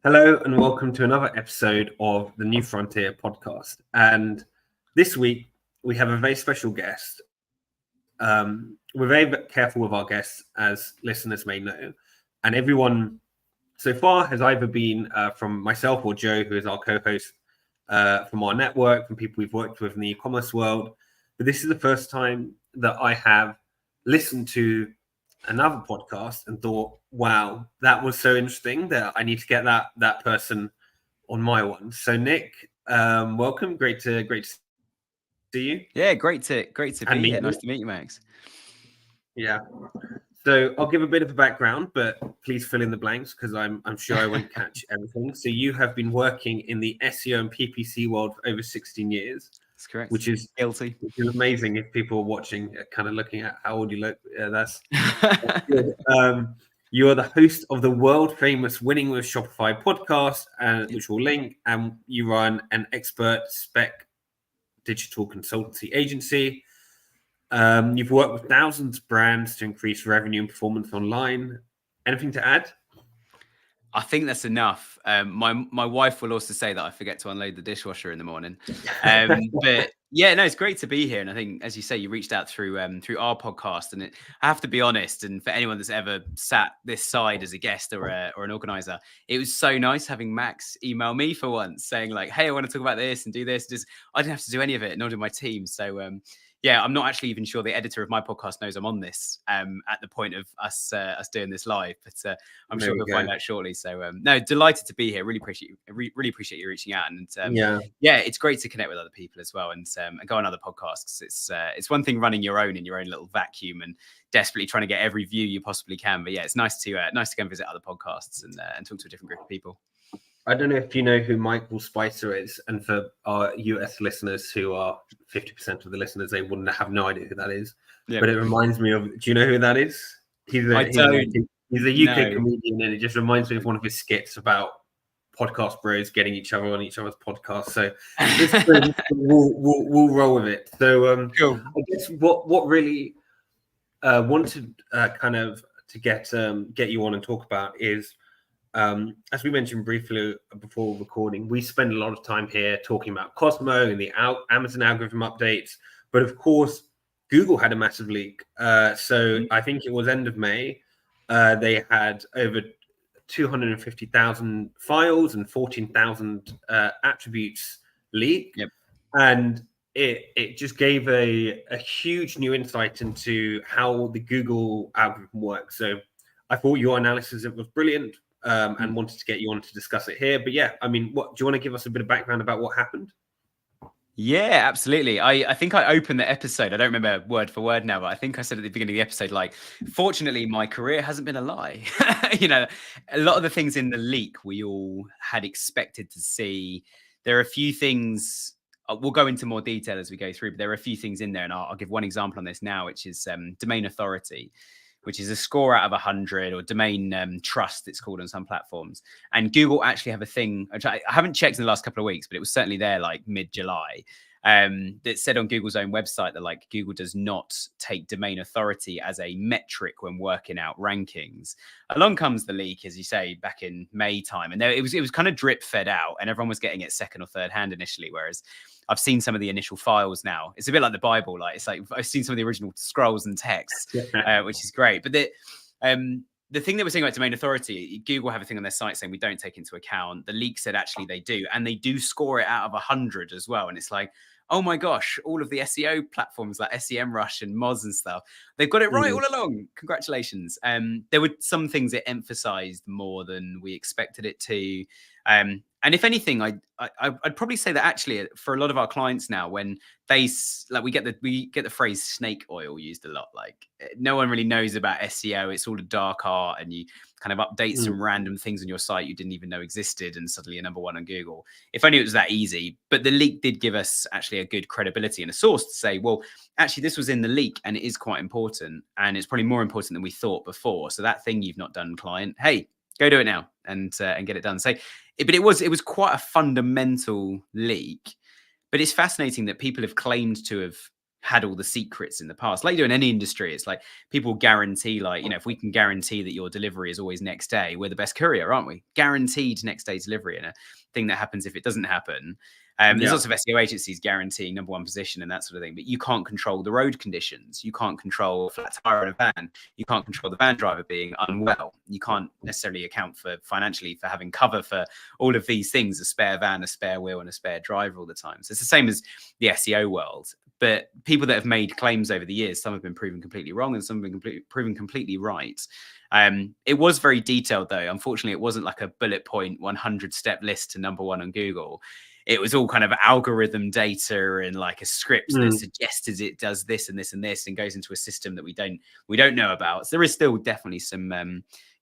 Hello and welcome to another episode of the New Frontier podcast. And this week we have a very special guest. We're very careful with our guests, as listeners may know. And everyone so far has either been from myself or Joe, who is our co-host from our network, from people we've worked with in the e-commerce world. But this is the first time that I have listened to another podcast and thought, wow, that was so interesting that I need to get that person on my one. So Nick, welcome. Great to see you. Yeah, great to be here. Nice to meet you, Max. Yeah. So I'll give a bit of a background, but please fill in the blanks because I'm sure I won't catch everything. So you have been working in the SEO and PPC world for over 16 years. That's correct. Which is guilty. Which is amazing if people are watching, kind of looking at how old you look. That's good. You are the host of the world famous Winning with Shopify podcast, which we'll link, and you run an expert spec digital consultancy agency. You've worked with thousands of brands to increase revenue and performance online. Anything to add? I think that's enough. My wife will also say that I forget to unload the dishwasher in the morning. But yeah, no, it's great to be here. And I think, as you say, you reached out through our podcast. And I have to be honest, and for anyone that's ever sat this side as a guest or an organizer, it was so nice having Max email me for once saying like, hey, I want to talk about this and do this. I didn't have to do any of it, nor did my team. So yeah, I'm not actually even sure the editor of my podcast knows I'm on this at the point of us doing this live, but I'm sure we'll find out shortly. So no, delighted to be here. Really appreciate you reaching out, and yeah, it's great to connect with other people as well, and go on other podcasts. It's one thing running your own in your own little vacuum and desperately trying to get every view you possibly can, but yeah, it's nice to go and visit other podcasts and talk to a different group of people. I don't know if you know who Michael Spicer is, and for our US listeners who are 50% of the listeners, they wouldn't have no idea who that is. Yeah. But it reminds me of, do you know who that is? He's a UK comedian, and it just reminds me of one of his skits about podcast bros getting each other on each other's podcasts. So we'll roll with it. So cool. I guess what really wanted kind of to get you on and talk about is, as we mentioned briefly before recording, we spend a lot of time here talking about Cosmo and the Amazon algorithm updates. But of course, Google had a massive leak. So I think it was end of May. They had over 250,000 files and 14,000 attributes leak. Yep. And it just gave a huge new insight into how the Google algorithm works. So I thought your analysis was brilliant. And wanted to get you on to discuss it here. But yeah, I mean, do you want to give us a bit of background about what happened? Yeah, absolutely. I think I opened the episode. I don't remember word for word now, but I think I said at the beginning of the episode, like, fortunately, my career hasn't been a lie. You know, a lot of the things in the leak we all had expected to see. There are a few things. We'll go into more detail as we go through, but there are a few things in there. And I'll give one example on this now, which is domain authority, which is a score out of 100, or domain trust, it's called on some platforms. And Google actually have a thing, which I haven't checked in the last couple of weeks, but it was certainly there like mid-July, that said on Google's own website that like Google does not take domain authority as a metric when working out rankings. Along comes the leak, as you say, back in May time. And it was kind of drip fed out, and everyone was getting it second or third hand initially, whereas I've seen some of the initial files now. It's a bit like the Bible. Like, it's like I've seen some of the original scrolls and texts, which is great. But the thing that we're saying about domain authority, Google have a thing on their site saying we don't take into account. The leak said actually they do, and they do score it out of 100 as well. And it's like, oh my gosh, all of the SEO platforms like SEMrush and Moz and stuff, they've got it right all along. Congratulations. There were some things it emphasized more than we expected it to. And if anything, I'd probably say that actually for a lot of our clients now, when they we get the phrase snake oil used a lot. Like, no one really knows about SEO. It's all a dark art, and you kind of update some random things on your site you didn't even know existed, and suddenly you're number one on Google. If only it was that easy. But the leak did give us actually a good credibility and a source to say, well, actually this was in the leak and it is quite important, and it's probably more important than we thought before. So that thing you've not done, client, hey, go do it now and get it done. So, but it was quite a fundamental leak. But it's fascinating that people have claimed to have had all the secrets in the past. Like you do in any industry, it's like people guarantee, like, you know, if we can guarantee that your delivery is always next day, we're the best courier, aren't we? Guaranteed next day delivery, and a thing that happens if it doesn't happen. There's lots of SEO agencies guaranteeing #1 position and that sort of thing, but you can't control the road conditions. You can't control a flat tire in a van. You can't control the van driver being unwell. You can't necessarily account for financially for having cover for all of these things, a spare van, a spare wheel, and a spare driver all the time. So it's the same as the SEO world. But people that have made claims over the years, some have been proven completely wrong and some have been proven completely right. It was very detailed, though. Unfortunately, it wasn't like a bullet point 100-step list to #1 on Google. It was all kind of algorithm data and like a script that suggested it does this and this and this and goes into a system that we don't know about. So there is still definitely some,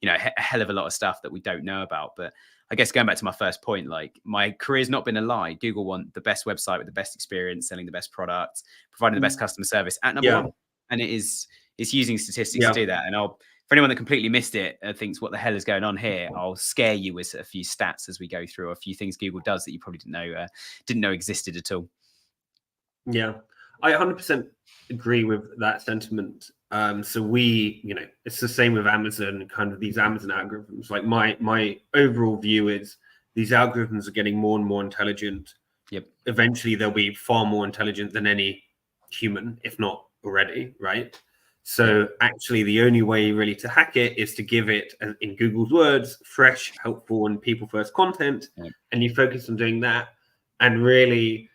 you know, a hell of a lot of stuff that we don't know about. But I guess going back to my first point, like my career's not been a lie. Google want the best website with the best experience, selling the best product, providing the best customer service at #1. And it's using statistics to do that. And for anyone that completely missed it and thinks what the hell is going on here, I'll scare you with a few stats as we go through a few things Google does that you probably didn't know existed at all. Yeah, I 100% agree with that sentiment. So it's the same with Amazon, kind of these Amazon algorithms. Like my overall view is these algorithms are getting more and more intelligent. Yep. Eventually, they'll be far more intelligent than any human, if not already, right? So actually, the only way really to hack it is to give it, in Google's words, fresh, helpful, and people-first content. And you focus on doing that. And really,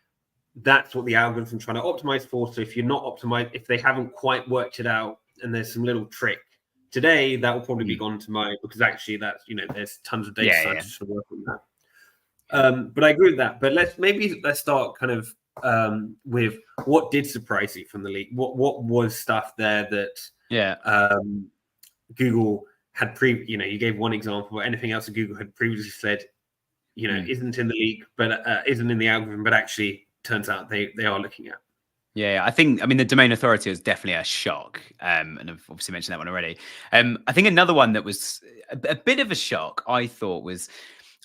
that's what the algorithm's trying to optimize for. So if you're not optimized, if they haven't quite worked it out and there's some little trick today, that will probably be gone tomorrow, because actually that's, there's tons of data scientists to work on that. But I agree with that. But let's start kind of with what did surprise you from the leak. What was stuff there that Google had you gave one example, but anything else that Google had previously said, isn't in the leak, but isn't in the algorithm, but actually turns out they are looking at. Yeah, I mean, the domain authority was definitely a shock. And I've obviously mentioned that one already. I think another one that was a bit of a shock, I thought, was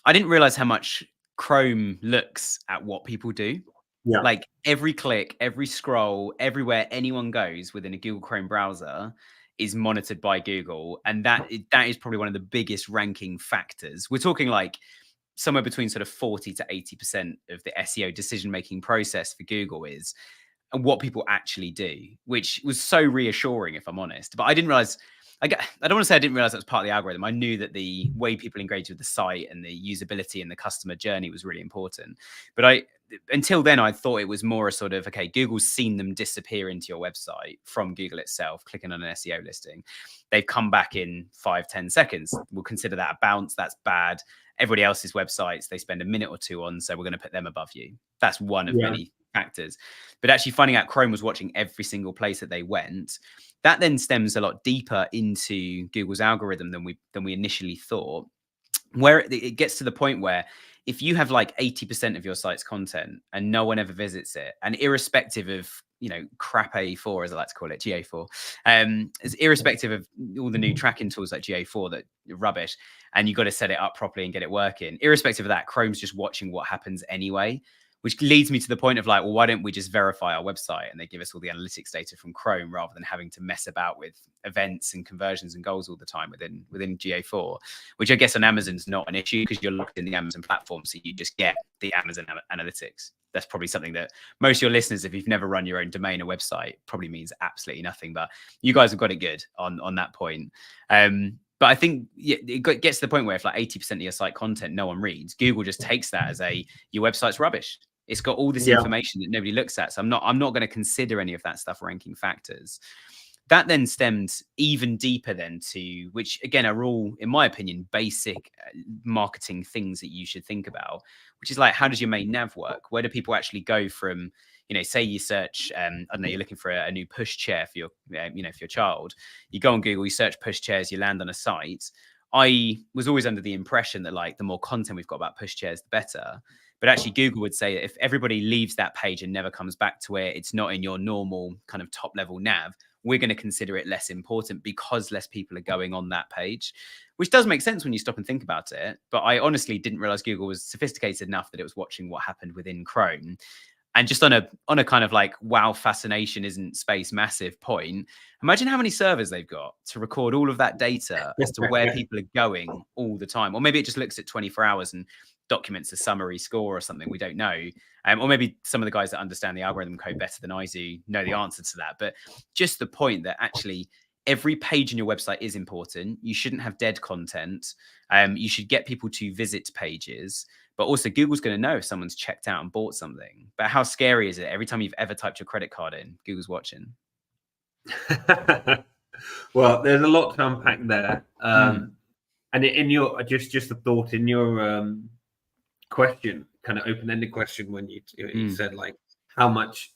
I didn't realize how much Chrome looks at what people do. Yeah. Like every click, every scroll, everywhere anyone goes within a Google Chrome browser is monitored by Google. And that is probably one of the biggest ranking factors. We're talking like somewhere between sort of 40 to 80% of the SEO decision-making process for Google is and what people actually do, which was so reassuring, if I'm honest. But I didn't realize, I don't want to say I didn't realize that was part of the algorithm. I knew that the way people engage with the site and the usability and the customer journey was really important. But until then, I thought it was more a sort of, okay, Google's seen them disappear into your website from Google itself, clicking on an SEO listing. They've come back in 5-10 seconds. We'll consider that a bounce. That's bad. Everybody else's websites, they spend a minute or two on, so we're going to put them above you. That's one of many factors. But actually finding out Chrome was watching every single place that they went, that then stems a lot deeper into Google's algorithm than we initially thought, where it gets to the point where if you have like 80% of your site's content and no one ever visits it, and irrespective of, crap AE4, as I like to call it, GA4, is irrespective of all the new tracking tools like GA4 that are rubbish, and you've got to set it up properly and get it working. Irrespective of that, Chrome's just watching what happens anyway, which leads me to the point of like, well, why don't we just verify our website and they give us all the analytics data from Chrome rather than having to mess about with events and conversions and goals all the time within GA4, which I guess on Amazon's not an issue because you're locked in the Amazon platform. So you just get the Amazon analytics. That's probably something that most of your listeners, if you've never run your own domain or website, probably means absolutely nothing. But you guys have got it good on that point. But I think it gets to the point where if like 80% of your site content no one reads, Google just takes that as your website's rubbish. It's got all this information that nobody looks at. So I'm not going to consider any of that stuff ranking factors. That then stemmed even deeper then to, which again are all, in my opinion, basic marketing things that you should think about, which is like, how does your main nav work? Where do people actually go from, say you search, I don't know, you're looking for a new push chair for your, for your child. You go on Google, you search push chairs, you land on a site. I was always under the impression that like the more content we've got about push chairs, the better. But actually, Google would say that if everybody leaves that page and never comes back to it, it's not in your normal kind of top level nav, we're going to consider it less important because less people are going on that page, which does make sense when you stop and think about it. But I honestly didn't realize Google was sophisticated enough that it was watching what happened within Chrome. And just on a kind of like, wow, fascination isn't space massive point. Imagine how many servers they've got to record all of that data as to where people are going all the time. Or maybe it just looks at 24 hours and documents a summary score or something. We don't know. Or maybe some of the guys that understand the algorithm code better than I do know the answer to that. But just the point that actually every page in your website is important. You shouldn't have dead content. You should get people to visit pages. But also Google's going to know if someone's checked out and bought something. But how scary is it? Every time you've ever typed your credit card in, Google's watching. Well, there's a lot to unpack there. And in your just a thought in your question, kind of open-ended question, when you said like how much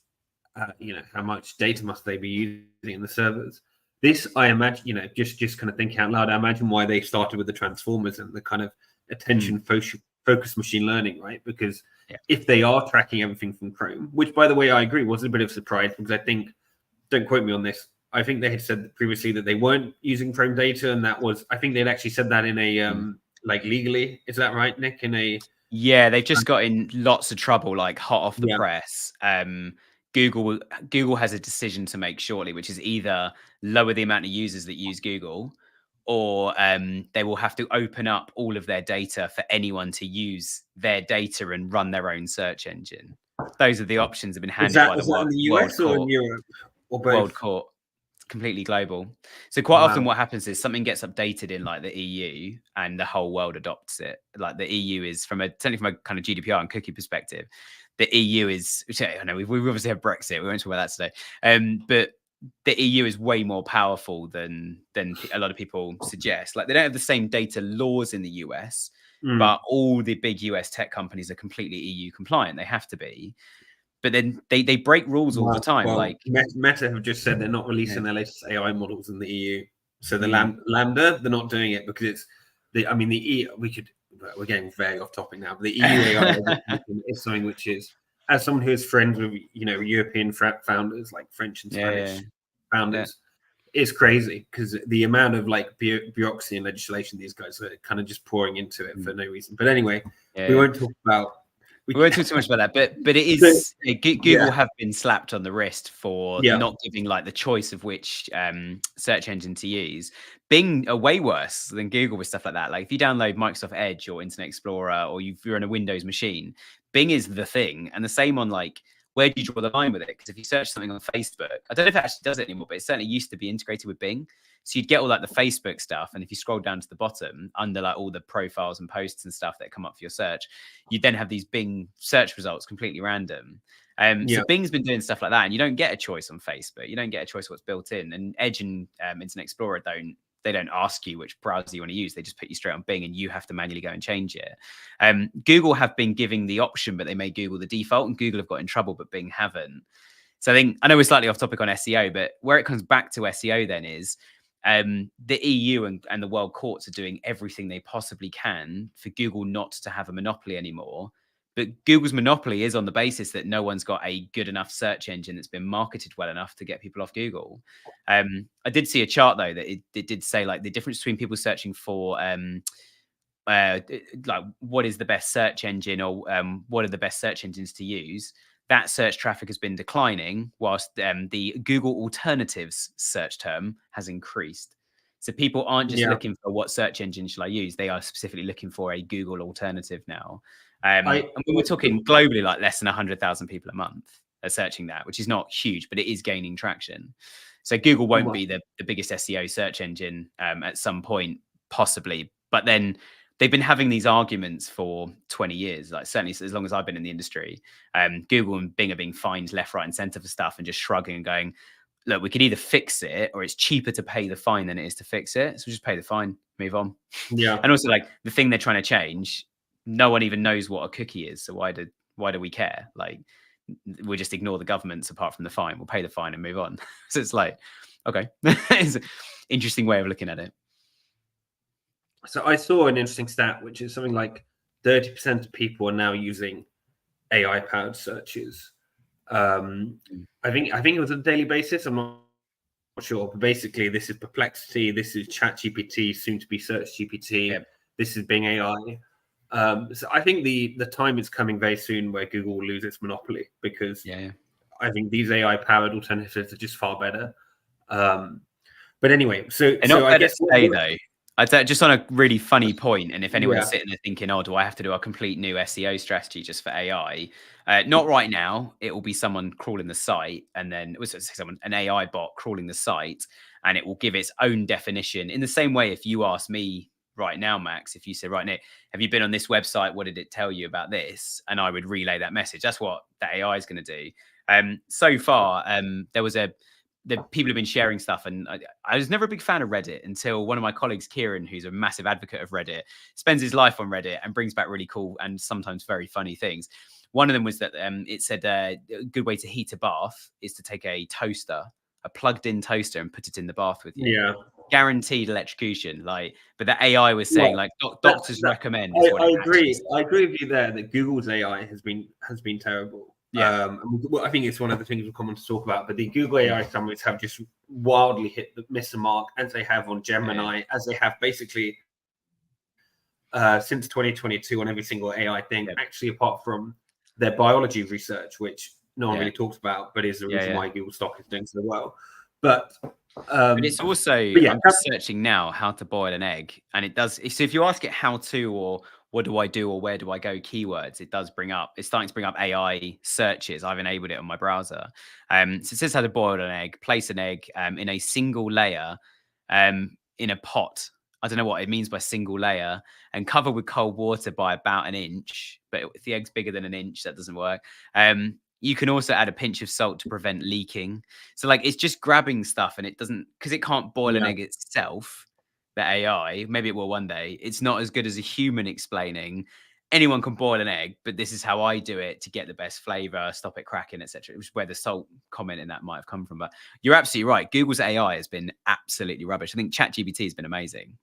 how much data must they be using in the servers? This, I imagine, just kind of thinking out loud, I imagine why they started with the transformers and the kind of attention focused machine learning, right? Because if they are tracking everything from Chrome, which, by the way, I agree was a bit of a surprise, because I think, don't quote me on this, I think they had said previously that they weren't using Chrome data, and that was, I think they'd actually said that in a like legally, is that right, Nick? Yeah, they've just got in lots of trouble, like hot off the press. Google has a decision to make shortly, which is either lower the amount of users that use Google, or they will have to open up all of their data for anyone to use their data and run their own search engine. Those are the options that have been handed by the World, in the World US Court. or in Europe or both? World Court. It's completely global. So quite often what happens is something gets updated in like the EU and the whole world adopts it. Like the EU is certainly from a kind of GDPR and cookie perspective, the EU is, I know we obviously have Brexit. We won't talk about that today. But the EU is way more powerful than a lot of people suggest. Like they don't have the same data laws in the US, but all the big US tech companies are completely EU compliant. They have to be. But then they break rules all the time. Well, like Meta have just said they're not releasing their latest AI models in the EU. So the Lambda, they're not doing it because it's the EU. We're getting very off topic now. But the EU AI is something which is, as someone who is friends with European founders, like French and Spanish founders, is crazy, because the amount of like bureaucracy and legislation these guys are kind of just pouring into it for no reason. But anyway, we won't talk about. We won't talk too much about that, but it is Google have been slapped on the wrist for not giving like the choice of which search engine to use. Bing are way worse than Google with stuff like that. Like if you download Microsoft Edge or Internet Explorer, or you're on a Windows machine, Bing is the thing. And the same on like, where do you draw the line with it? Because if you search something on Facebook, I don't know if it actually does it anymore, but it certainly used to be integrated with Bing. So you'd get all like the Facebook stuff, and if you scroll down to the bottom under like all the profiles and posts and stuff that come up for your search, you'd then have these Bing search results completely random. So Bing's been doing stuff like that, and you don't get a choice on Facebook. You don't get a choice what's built in. And Edge and Internet Explorer don't ask you which browser you want to use. They just put you straight on Bing, and you have to manually go and change it. Google have been giving the option, but they made Google the default, and Google have got in trouble, but Bing haven't. So I know we're slightly off topic on SEO, but where it comes back to SEO then is the EU and the world courts are doing everything they possibly can for Google not to have a monopoly anymore. But Google's monopoly is on the basis that no one's got a good enough search engine that's been marketed well enough to get people off Google. I did see a chart though that it did say like the difference between people searching for like what is the best search engine, or what are the best search engines to use. That search traffic has been declining, whilst the Google alternatives search term has increased. So people aren't just looking for what search engine shall I use. They are specifically looking for a Google alternative now. And we're talking globally, like less than 100,000 people a month are searching that, which is not huge, but it is gaining traction. So Google won't be the biggest SEO search engine at some point, possibly. But then they've been having these arguments for 20 years, like certainly as long as I've been in the industry. Google and Bing are being fined left, right, and center for stuff, and just shrugging and going, look, we could either fix it, or it's cheaper to pay the fine than it is to fix it. So just pay the fine, move on. Yeah. And also, like, the thing they're trying to change, no one even knows what a cookie is. So why do we care? Like, we just ignore the governments apart from the fine. We'll pay the fine and move on. So it's like, okay. It's an interesting way of looking at it. So I saw an interesting stat, which is something like 30% of people are now using AI-powered searches. I think it was on a daily basis. I'm not sure, but basically, this is Perplexity, this is ChatGPT, soon to be Search GPT. This is Bing AI. So I think the time is coming very soon where Google will lose its monopoly, because I think these AI powered alternatives are just far better. But anyway, so I guess though. I'd say just on a really funny point, and if anyone's sitting there thinking, "Oh, do I have to do a complete new SEO strategy just for AI?" Not right now. It will be someone crawling the site, and then an AI bot crawling the site, and it will give its own definition. In the same way, if you ask me right now, Max, if you say, "Right, Nick, have you been on this website? What did it tell you about this?" and I would relay that message. That's what the AI is going to do. So far, there was the people have been sharing stuff, and I was never a big fan of Reddit until one of my colleagues, Kieran, who's a massive advocate of Reddit, spends his life on Reddit and brings back really cool and sometimes very funny things. One of them was that it said a good way to heat a bath is to take a toaster, a plugged-in toaster, and put it in the bath with you. Yeah, guaranteed electrocution. But the AI was saying doctors recommend. I agree. I agree with you there that Google's AI has been terrible. Yeah. I think it's one of the things we're common to talk about, but the Google AI summaries have just wildly missed the mark, as they have on Gemini, as they have basically since 2022 on every single AI thing, actually, apart from their biology research, which no one really talks about, but is the reason why Google stock is doing so well. But it's also, I'm just searching now how to boil an egg, and it does. So if you ask it how to, or what do I do, or where do I go keywords, it does bring up, it's starting to bring up AI searches. I've enabled it on my browser. So it says how to boil an egg, place an egg in a single layer in a pot. I don't know what it means by single layer, and cover with cold water by about an inch. But if the egg's bigger than an inch, that doesn't work. You can also add a pinch of salt to prevent leaking. So it's just grabbing stuff, and it doesn't, because it can't boil an egg itself. The AI, maybe it will one day. It's not as good as a human explaining. Anyone can boil an egg, but this is how I do it to get the best flavor, stop it cracking, etc. It was where the salt comment in that might have come from. But you're absolutely right. Google's AI has been absolutely rubbish. I think ChatGPT has been amazing.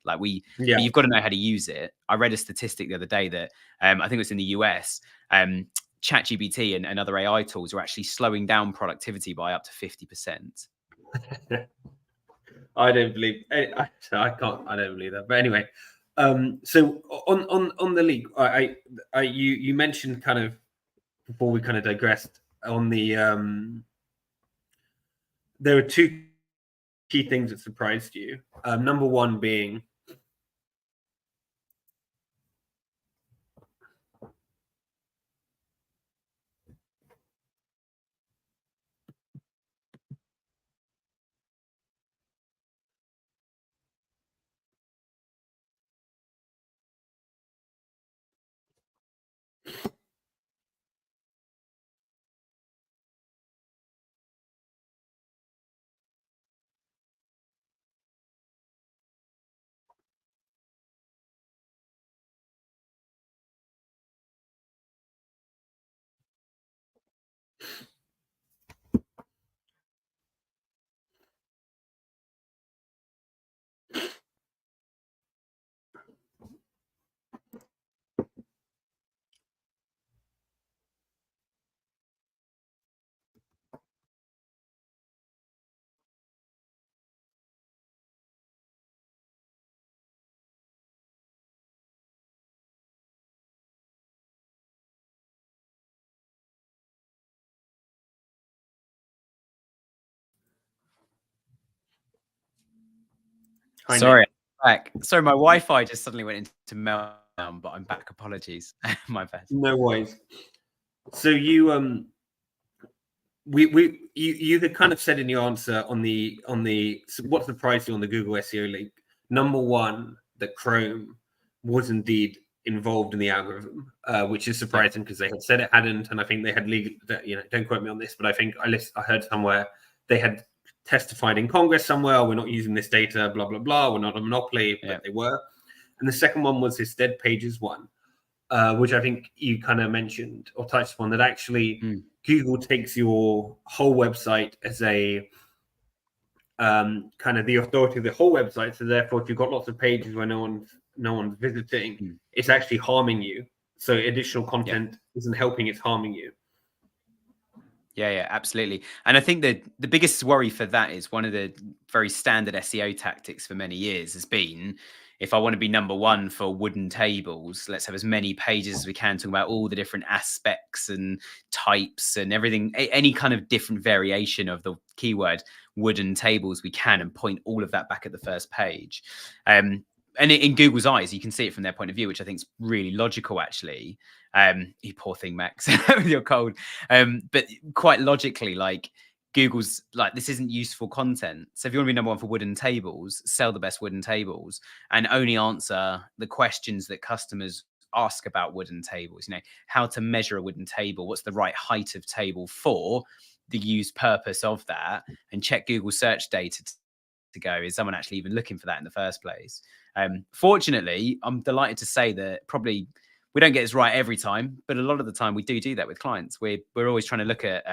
You've got to know how to use it. I read a statistic the other day that I think it was in the US. ChatGPT and other AI tools are actually slowing down productivity by up to 50%. I don't believe. I can't. I don't believe that. But anyway, so on the leak, you mentioned kind of before we kind of digressed on the. There were two key things that surprised you. Number one being. Sorry, back. Sorry, my Wi-Fi just suddenly went into meltdown, but I'm back. Apologies, my bad. No worries. So you you had kind of said in your answer on the what surprised you on the Google SEO leak. Number one, that Chrome was indeed involved in the algorithm, which is surprising because they had said it hadn't, and I think they had legal. Don't quote me on this, but I think I heard somewhere they had testified in Congress somewhere. We're not using this data, blah blah blah. We're not a monopoly, but they were. And the second one was this dead pages one, which I think you kind of mentioned or touched upon, that actually Google takes your whole website as a kind of the authority of the whole website. So therefore, if you've got lots of pages where no one's visiting, it's actually harming you. So additional content isn't helping; it's harming you. Yeah, absolutely. And I think that the biggest worry for that is one of the very standard SEO tactics for many years has been if I want to be number one for wooden tables, let's have as many pages as we can talking about all the different aspects and types and everything, any kind of different variation of the keyword wooden tables we can, and point all of that back at the first page. And in Google's eyes, you can see it from their point of view, which I think is really logical, actually. You poor thing, Max, with your cold. But quite logically, like, Google's like, this isn't useful content. So if you want to be number one for wooden tables, sell the best wooden tables and only answer the questions that customers ask about wooden tables. You know, how to measure a wooden table, what's the right height of table for the used purpose of that, and check Google search data to go, is someone actually even looking for that in the first place? Fortunately, I'm delighted to say that probably we don't get this right every time, but a lot of the time we do that with clients. We're always trying to look at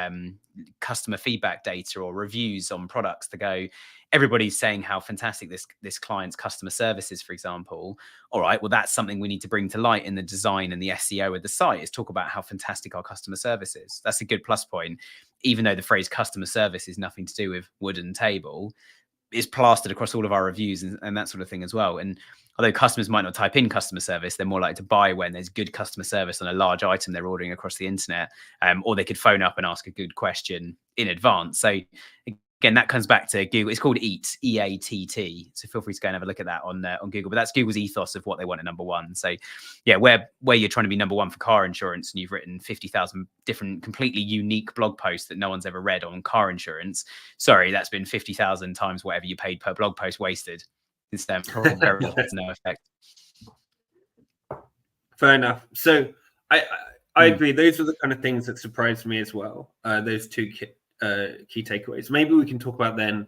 customer feedback data or reviews on products to go, everybody's saying how fantastic this client's customer service is, for example. All right, well, that's something we need to bring to light in the design and the SEO of the site, is talk about how fantastic our customer service is. That's a good plus point, even though the phrase customer service is nothing to do with wooden table. Is plastered across all of our reviews and that sort of thing as well. And although customers might not type in customer service, they're more likely to buy when there's good customer service on a large item they're ordering across the internet, or they could phone up and ask a good question in advance. So again, that comes back to Google. It's called EAT, EATT. So feel free to go and have a look at that on Google. But that's Google's ethos of what they want at number one. So yeah, where you're trying to be number one for car insurance and you've written 50,000 different, completely unique blog posts that no one's ever read on car insurance. Sorry, that's been 50,000 times whatever you paid per blog post wasted. It's probably very no effect. Fair enough. So I agree. Those are the kind of things that surprised me as well. Those two key takeaways. Maybe we can talk about then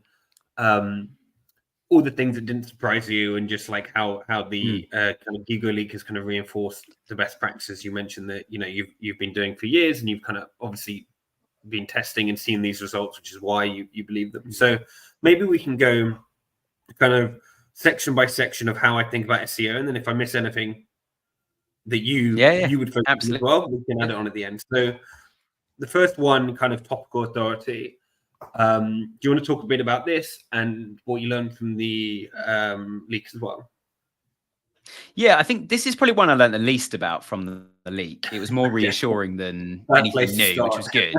all the things that didn't surprise you, and just like how the kind of Google Leak has kind of reinforced the best practices you mentioned that you've been doing for years, and you've kind of obviously been testing and seeing these results, which is why you believe them. So maybe we can go kind of section by section of how I think about SEO, and then if I miss anything that you would focus on as well, we can add it on at the end. So the first one, kind of topical authority. Do you want to talk a bit about this and what you learned from the leaks as well? Yeah, I think this is probably one I learned the least about from the leak. It was more reassuring than anything new, which was good.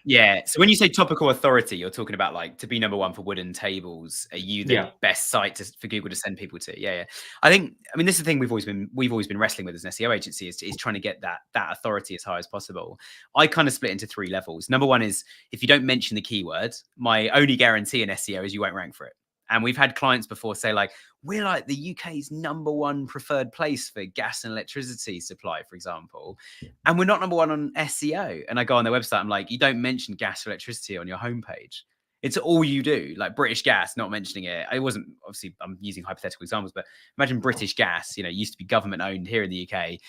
Yeah. So when you say topical authority, you're talking about like to be number one for wooden tables. Are you the best site for Google to send people to? Yeah. I mean, this is the thing we've always been wrestling with as an SEO agency is trying to get that authority as high as possible. I kind of split into three levels. Number one is if you don't mention the keyword, my only guarantee in SEO is you won't rank for it. And we've had clients before say like, we're like the UK's number one preferred place for gas and electricity supply, for example. And we're not number one on SEO. And I go on their website, I'm like, you don't mention gas or electricity on your homepage. It's all you do, like British Gas, not mentioning it. I wasn't, obviously, I'm using hypothetical examples, but imagine British Gas, used to be government owned here in the UK.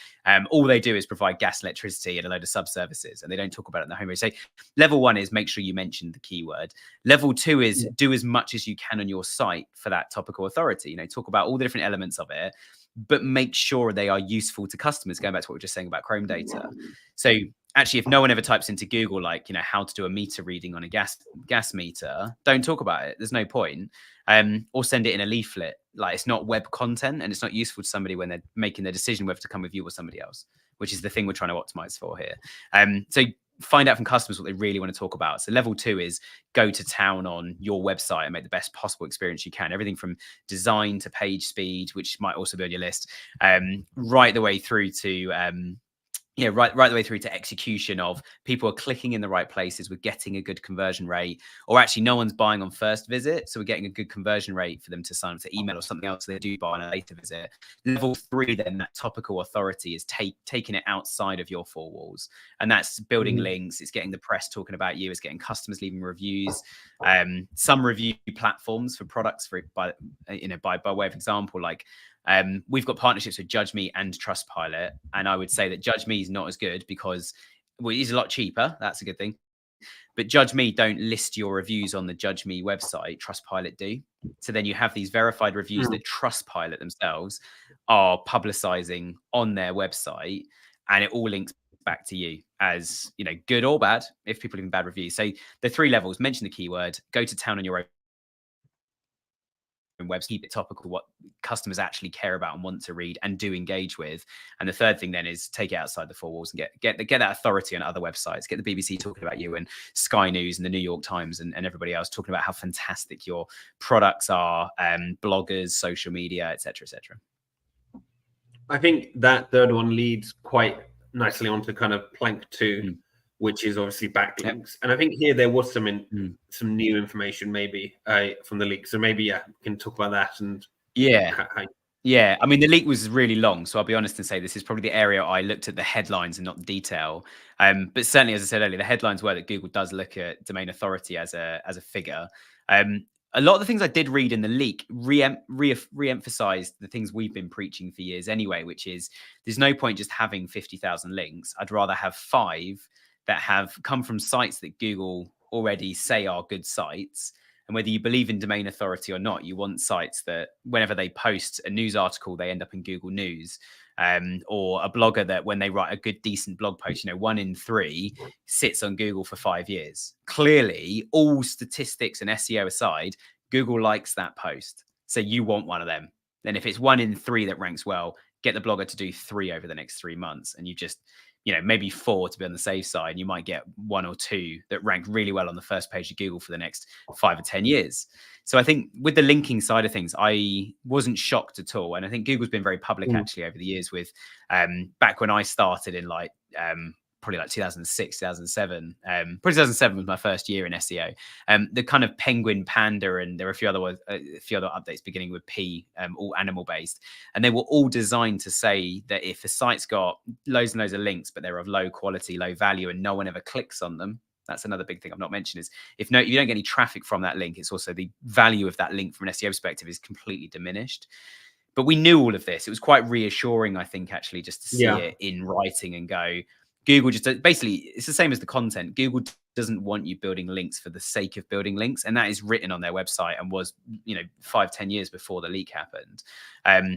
All they do is provide gas, electricity, and a load of sub-services, and they don't talk about it in the homepage. So level one is make sure you mention the keyword. Level two is do as much as you can on your site for that topical authority. Talk about all the different elements of it, but make sure they are useful to customers, going back to what we were just saying about Chrome data. So actually, if no one ever types into Google, like, how to do a meter reading on a gas meter, don't talk about it. There's no point. Or send it in a leaflet. Like, it's not web content and it's not useful to somebody when they're making their decision whether to come with you or somebody else, which is the thing we're trying to optimize for here. So find out from customers what they really want to talk about. So level two is go to town on your website and make the best possible experience you can. Everything from design to page speed, which might also be on your list, right the way through to right the way through to execution of people are clicking in the right places. We're getting a good conversion rate, or actually no one's buying on first visit. So we're getting a good conversion rate for them to sign up to email or something else. So they do buy on a later visit. Level three, then that topical authority is taking it outside of your four walls. And that's building links. It's getting the press talking about you. It's getting customers leaving reviews. Some review platforms for products by way of example, like, we've got partnerships with Judge Me and Trustpilot, and I would say that Judge Me is not as good because it is a lot cheaper. That's a good thing. But Judge Me don't list your reviews on the Judge Me website. Trustpilot do. So then you have these verified reviews that Trustpilot themselves are publicizing on their website, and it all links back to you as, good or bad, if people leave bad reviews. So the three levels: mention the keyword, go to town on your website, keep it topical, what customers actually care about and want to read and do engage with. And the third thing then is take it outside the four walls and get that authority on other websites. Get the BBC talking about you, and Sky News and the New York Times and everybody else talking about how fantastic your products are, bloggers, social media, etc., etc. I think that third one leads quite nicely onto kind of plank 2, which is obviously backlinks. Yep. And I think here there was some new information maybe from the leak. So maybe we can talk about that. And yeah, I mean, the leak was really long, so I'll be honest and say this is probably the area I looked at the headlines and not the detail. But certainly, as I said earlier, the headlines were that Google does look at domain authority as a figure. A lot of the things I did read in the leak re-emphasized the things we've been preaching for years anyway, which is there's no point just having 50,000 links. I'd rather have 5 that have come from sites that Google already say are good sites. And whether you believe in domain authority or not, you want sites that whenever they post a news article, they end up in Google News, or a blogger that when they write a good, decent blog post, 1 in 3 sits on Google for 5 years. Clearly, all statistics and SEO aside, Google likes that post. So you want one of them. Then if it's 1 in 3 that ranks well, get the blogger to do 3 over the next 3 months. And you just, maybe 4 to be on the safe side. You might get 1 or 2 that rank really well on the first page of Google for the next 5 or 10 years. So I think with the linking side of things, I wasn't shocked at all. And I think Google's been very public actually over the years with, back when I started in probably 2006, 2007. Probably 2007 was my first year in SEO. The kind of Penguin, Panda, and there are a few other updates beginning with P, all animal based, and they were all designed to say that if a site's got loads and loads of links, but they're of low quality, low value, and no one ever clicks on them. That's another big thing I've not mentioned is if you don't get any traffic from that link, it's also the value of that link from an SEO perspective is completely diminished. But we knew all of this. It was quite reassuring, I think, actually, just to see it in writing and go, Google just basically, it's the same as the content. Google doesn't want you building links for the sake of building links. And that is written on their website and was, 5-10 years before the leak happened.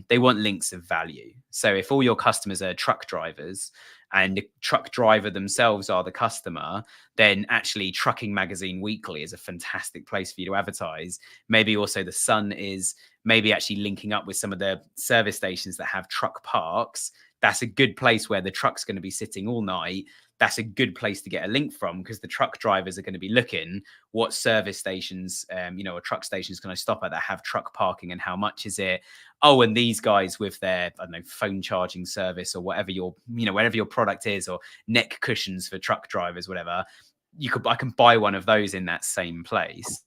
They want links of value. So if all your customers are truck drivers and the truck driver themselves are the customer, then actually Trucking Magazine Weekly is a fantastic place for you to advertise. Maybe also The Sun is maybe actually linking up with some of the service stations that have truck parks. That's a good place where the truck's going to be sitting all night. That's a good place to get a link from because the truck drivers are going to be looking what service stations, or truck stations can I stop at that have truck parking and how much is it? Oh, and these guys with their, phone charging service or whatever whatever your product is, or neck cushions for truck drivers, whatever. I can buy one of those in that same place.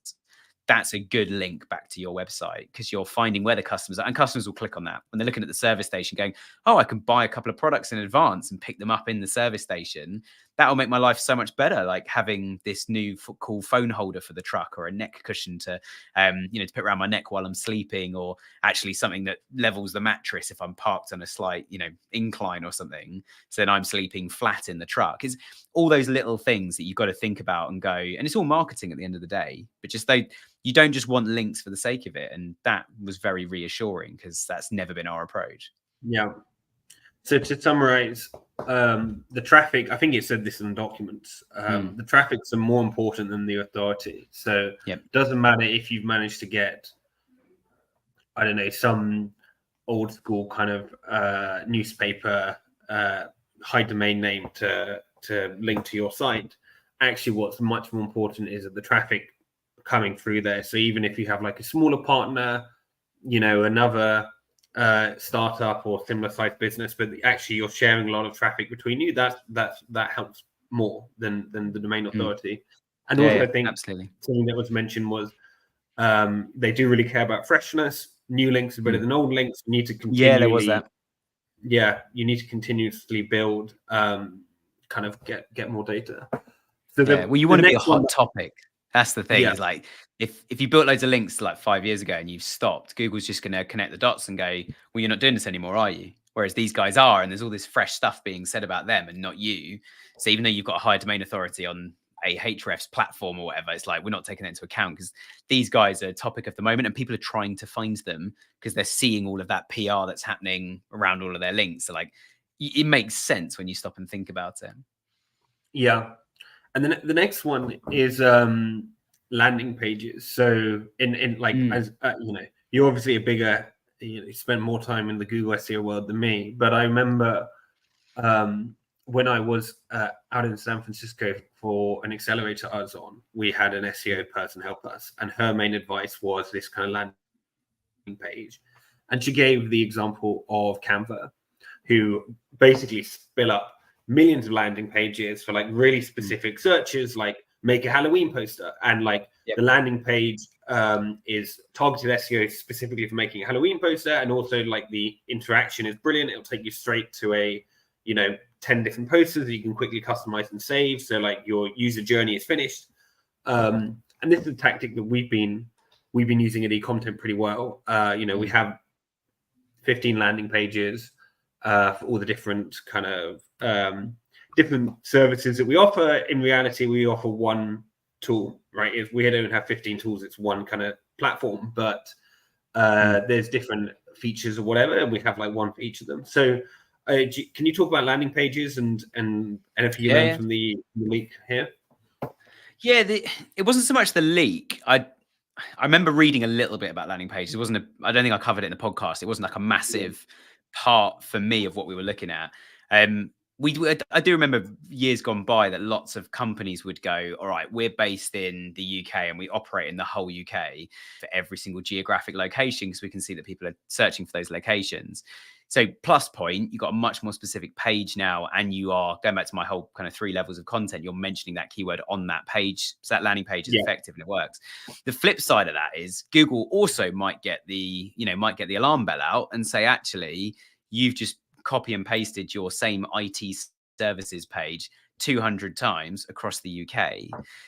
That's a good link back to your website because you're finding where the customers are, and customers will click on that when they're looking at the service station going, oh, I can buy a couple of products in advance and pick them up in the service station. That'll make my life so much better. Like having this new cool phone holder for the truck, or a neck cushion to put around my neck while I'm sleeping, or actually something that levels the mattress if I'm parked on a slight, incline or something. So then I'm sleeping flat in the truck. Is all those little things that you've got to think about and go, and it's all marketing at the end of the day, but just you don't just want links for the sake of it. And that was very reassuring because that's never been our approach. Yeah. So to summarize, the traffic, I think it said this in the documents, the traffics are more important than the authority. So it doesn't matter if you've managed to get, I don't know, some old school kind of newspaper high domain name to link to your site. Actually, what's much more important is that the traffic coming through there. So even if you have like a smaller partner, another startup or similar size business, but actually you're sharing a lot of traffic between you, that helps more than the domain authority. And also I think absolutely something that was mentioned was they do really care about freshness. New links are better than old links. You need to continually, there was that. You need to continuously build, kind of get more data. So you want to be a hot topic. That's the thing. Is like if you built loads of links like 5 years ago and you've stopped, Google's just going to connect the dots and go, well, you're not doing this anymore, are you? Whereas these guys are, and there's all this fresh stuff being said about them and not you. So even though you've got a high domain authority on a Hrefs platform or whatever, it's like we're not taking that into account because these guys are a topic of the moment and people are trying to find them because they're seeing all of that PR that's happening around all of their links. So like it makes sense when you stop and think about it. Yeah. And then the next one is landing pages. So in like as you're obviously a bigger, you spent more time in the Google SEO world than me, but I remember when I was out in San Francisco for an accelerator I was on, we had an SEO person help us, and her main advice was this kind of landing page. And she gave the example of Canva, who basically spill up millions of landing pages for like really specific searches, like make a Halloween poster, and like the landing page is targeted SEO specifically for making a Halloween poster, and also like the interaction is brilliant. It'll take you straight to a 10 different posters that you can quickly customize and save, so like your user journey is finished. And this is a tactic that we've been using at eContent pretty well. We have 15 landing pages for all the different kind of different services that we offer. In reality, we offer one tool, right? If we don't have 15 tools, it's one kind of platform, but there's different features or whatever, and we have like one for each of them. So can you talk about landing pages and anything you learned from the leak here? Yeah, it wasn't so much the leak. I remember reading a little bit about landing pages. It wasn't I don't think I covered it in the podcast. It wasn't like a massive part for me of what we were looking at. I do remember years gone by that lots of companies would go, all right, we're based in the UK and we operate in the whole UK for every single geographic location, because we can see that people are searching for those locations. So plus point, you've got a much more specific page now, and you are going back to my whole kind of 3 levels of content. You're mentioning that keyword on that page, so that landing page is effective and it works. The flip side of that is Google also might get the alarm bell out and say, actually, you've just copy and pasted your same IT services page 200 times across the UK.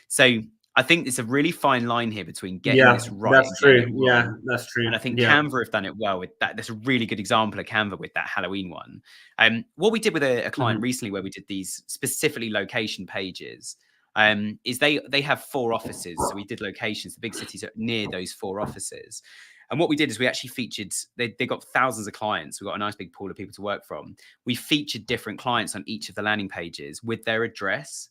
So I think it's a really fine line here between getting this right. That's true. Yeah, that's true. And I think Canva have done it well with that. That's a really good example of Canva with that Halloween one. What we did with a client recently, where we did these specifically location pages, is they have 4 offices. So we did locations, the big cities are near those 4 offices. And what we did is we actually featured, they got thousands of clients. We've got a nice big pool of people to work from. We featured different clients on each of the landing pages with their address.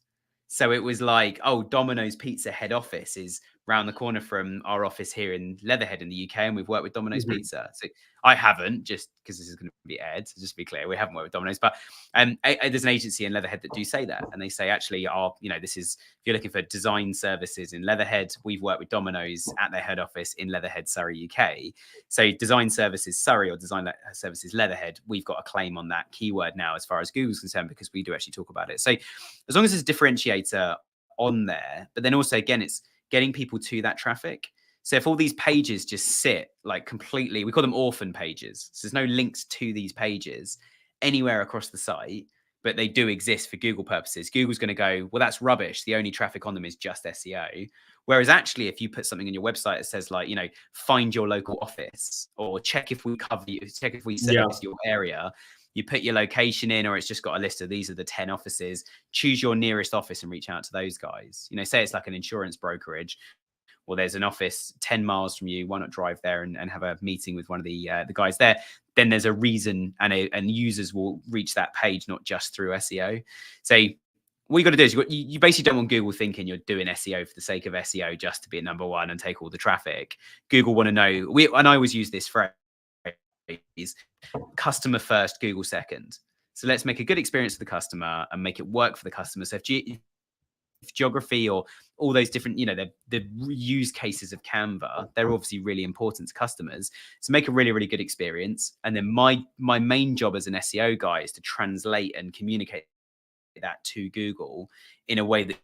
So it was like, oh, Domino's Pizza head office is round the corner from our office here in Leatherhead in the UK, and we've worked with Domino's Pizza. So I haven't, just because this is going to be aired, so just to be clear, we haven't worked with Domino's, but there's an agency in Leatherhead that do say that, and they say, actually, this is, if you're looking for design services in Leatherhead, we've worked with Domino's at their head office in Leatherhead, Surrey, UK. So design services Surrey or design services Leatherhead, we've got a claim on that keyword now as far as Google's concerned, because we do actually talk about it. So as long as there's a differentiator on there, but then also, again, it's getting people to that traffic. So if all these pages just sit like completely, we call them orphan pages. So there's no links to these pages anywhere across the site, but they do exist for Google purposes. Google's going to go, well, that's rubbish. The only traffic on them is just SEO. Whereas actually, if you put something in your website that says like, find your local office, or check if we cover you, check if we service your area, you put your location in, or it's just got a list of these are the 10 offices, choose your nearest office and reach out to those guys. Say it's like an insurance brokerage. Well, there's an office 10 miles from you. Why not drive there and have a meeting with one of the guys there? Then there's a reason, and users will reach that page, not just through SEO. So what you got to do is you basically don't want Google thinking you're doing SEO for the sake of SEO just to be at number 1 and take all the traffic. Google want to know, and I always use this phrase, customer first, Google second. So let's make a good experience for the customer and make it work for the customer. So if geography or all those different, the use cases of Canva, they're obviously really important to customers. So make a really, really good experience. And then my main job as an SEO guy is to translate and communicate that to Google in a way that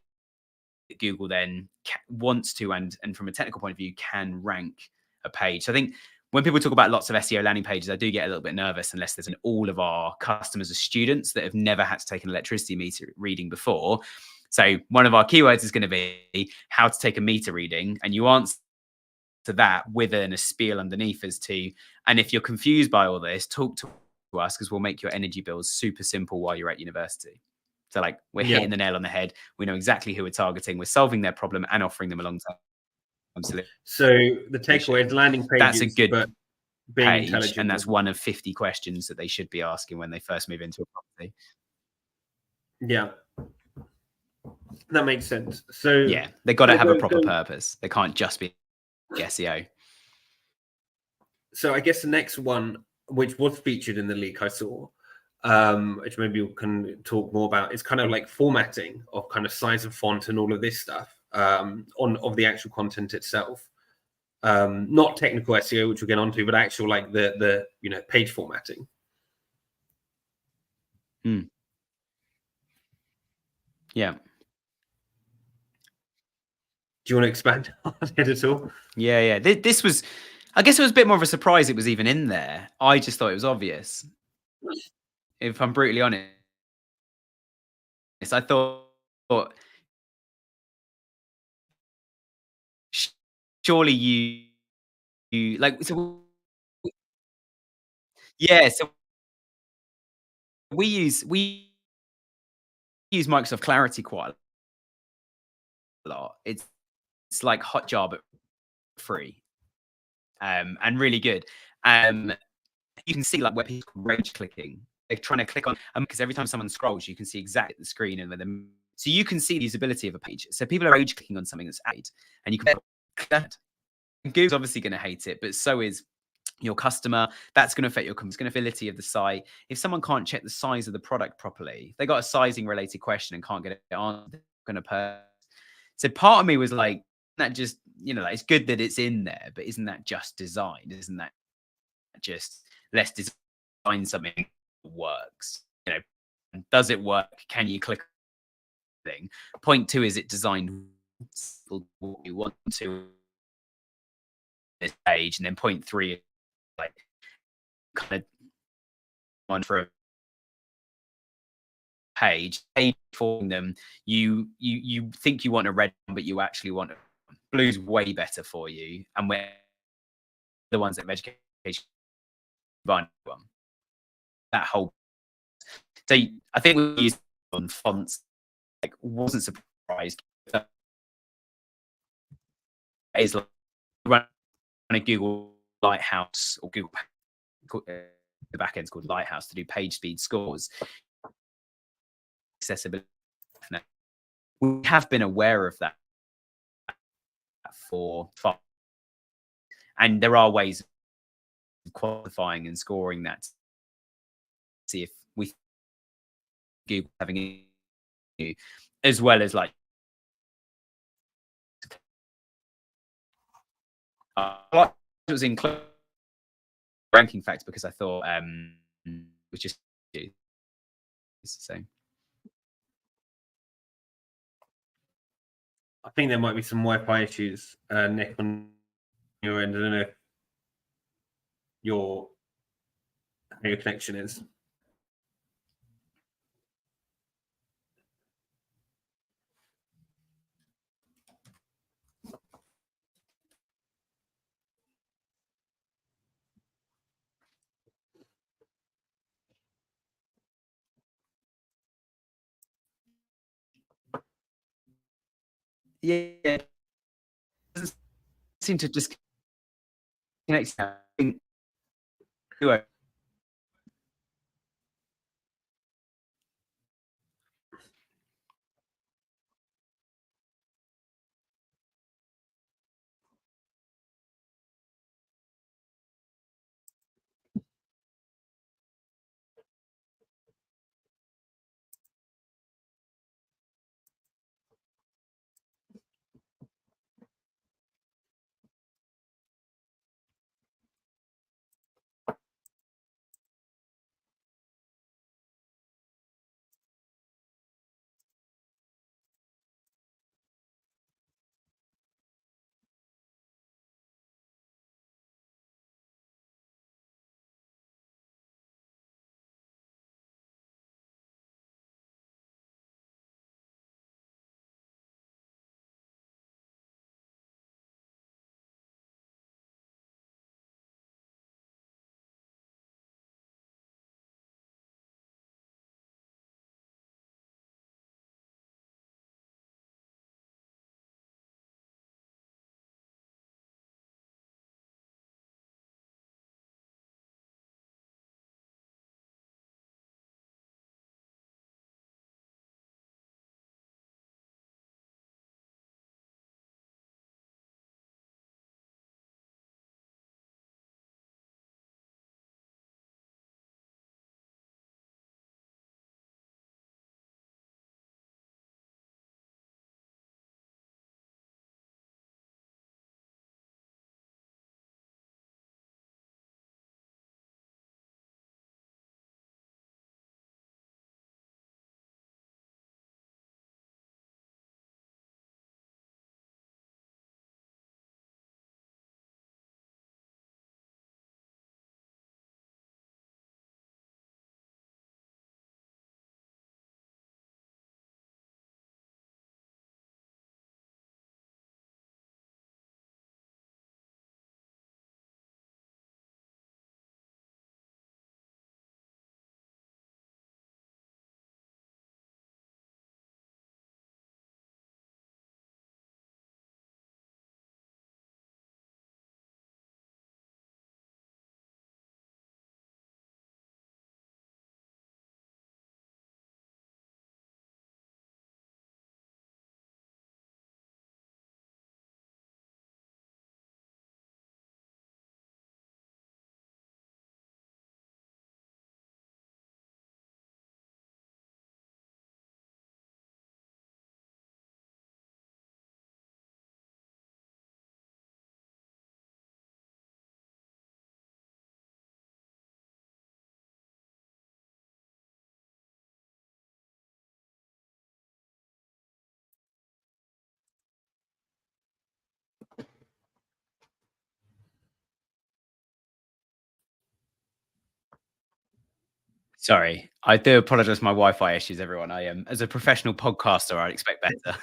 Google then wants to, and from a technical point of view, can rank a page. So I think when people talk about lots of SEO landing pages, I do get a little bit nervous unless there's all of our customers are students that have never had to take an electricity meter reading before. So one of our keywords is going to be how to take a meter reading, and you answer to that with a spiel underneath as to, and if you're confused by all this, talk to us, because we'll make your energy bills super simple while you're at university. So like we're hitting the nail on the head. We know exactly who we're targeting. We're solving their problem and offering them a long-term solution. So the takeaway is landing pages. That's a good page, and that's one of 50 questions that they should be asking when they first move into a property. Yeah, that makes sense. So yeah, they got to have a proper purpose. They can't just be SEO. So I guess the next one, which was featured in the leak I saw, which maybe we can talk more about, is kind of like formatting of kind of size of font and all of this stuff on of the actual content itself. Not technical SEO, which we'll get onto, but actual like the page formatting. Yeah. Do you want to expand on it at all? Yeah. This was, I guess it was a bit more of a surprise it was even in there. I just thought it was obvious. If I'm brutally honest, I thought surely you like, so yeah, so we use Microsoft Clarity quite a lot. It's like Hotjar but free, and really good. You can see like where people are rage clicking. They're trying to click on, because every time someone scrolls, you can see exactly the screen and where them. So you can see the usability of a page. So people are rage clicking on something that's added, and you can click that. Google's obviously going to hate it, but so is your customer. That's going to affect your ability of the site. If someone can't check the size of the product properly, they got a sizing related question and can't get it on, they're going to purchase. So part of me was like, that just, like, it's good that it's in there, but isn't that just design? Isn't that just, let's design something that works? Does it work? Can you click thing? Point two, is it designed what you want to this page? And then point three, like, kind of one for a page for them. You think you want a red one, but you actually want a blue's way better for you, and we're the ones that have education one. That whole, so I think we used on fonts, like, wasn't surprised. Is like run a Google Lighthouse or Google, the back end's called Lighthouse, to do page speed scores, accessibility. We have been aware of that for far, and there are ways of quantifying and scoring that. See if we Google having it, as well as like it was in ranking facts, because I thought it was just it's the same. I think there might be some Wi-Fi issues, Nick, on your end. I don't know if how your connection is. Yeah, it doesn't seem to just connect. Sorry, I do apologize for my Wi-Fi issues, everyone. I am, as a professional podcaster, I'd expect better.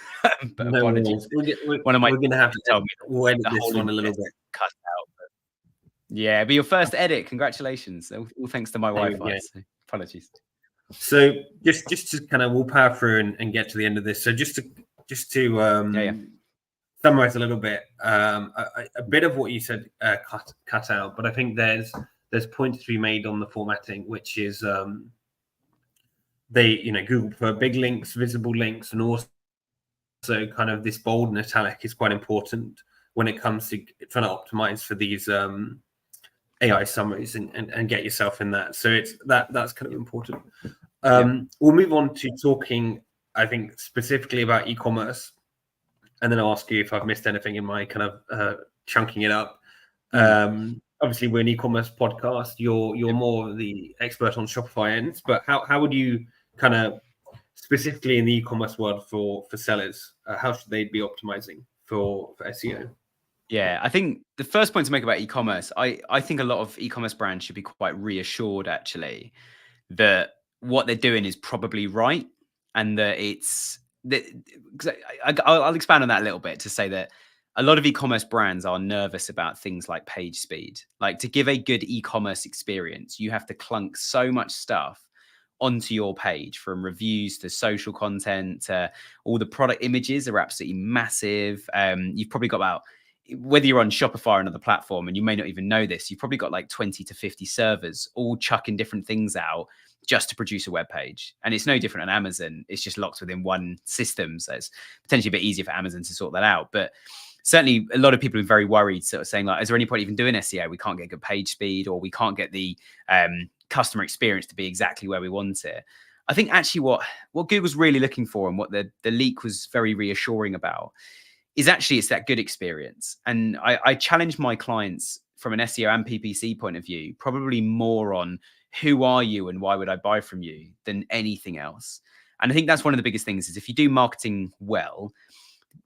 But No apologies. worries. One of my We're gonna have teachers to told me that we'll edit the this whole one a little internet's bit. cut out. Yeah, but your first edit, congratulations. All thanks to my There we Wi-Fi. go. So apologies. So just to kind of we'll power through and get to the end of this. So just to Yeah. summarize a little bit, a bit of what you said cut out, but I think there's points to be made on the formatting, which is Google prefer big links, visible links, and also kind of this bold and italic is quite important when it comes to trying to optimize for these AI summaries and get yourself in that. So that's kind of important. We'll move on to talking, I think, specifically about e-commerce, and then I'll ask you if I've missed anything in my kind of chunking it up. Obviously, we're an e-commerce podcast. You're more the expert on Shopify ends, but how would you kind of specifically in the e-commerce world for sellers, how should they be optimizing for SEO? Yeah, I think the first point to make about e-commerce, I think a lot of e-commerce brands should be quite reassured actually that what they're doing is probably right, and that it's that. I'll expand on that a little bit to say that a lot of e-commerce brands are nervous about things like page speed. Like, to give a good e-commerce experience, you have to clunk so much stuff onto your page, from reviews to social content to all the product images are absolutely massive. You've probably got about, whether you're on Shopify or another platform, and you may not even know this, you've probably got like 20 to 50 servers all chucking different things out just to produce a web page. And it's no different on Amazon. It's just locked within one system. So it's potentially a bit easier for Amazon to sort that out. But certainly a lot of people are very worried, sort of saying like, is there any point even doing SEO? We can't get good page speed, or we can't get the customer experience to be exactly where we want it. I think actually what Google's really looking for, and what the leak was very reassuring about, is actually it's that good experience. And I challenge my clients from an SEO and PPC point of view, probably more on who are you and why would I buy from you than anything else. And I think that's one of the biggest things, is if you do marketing well,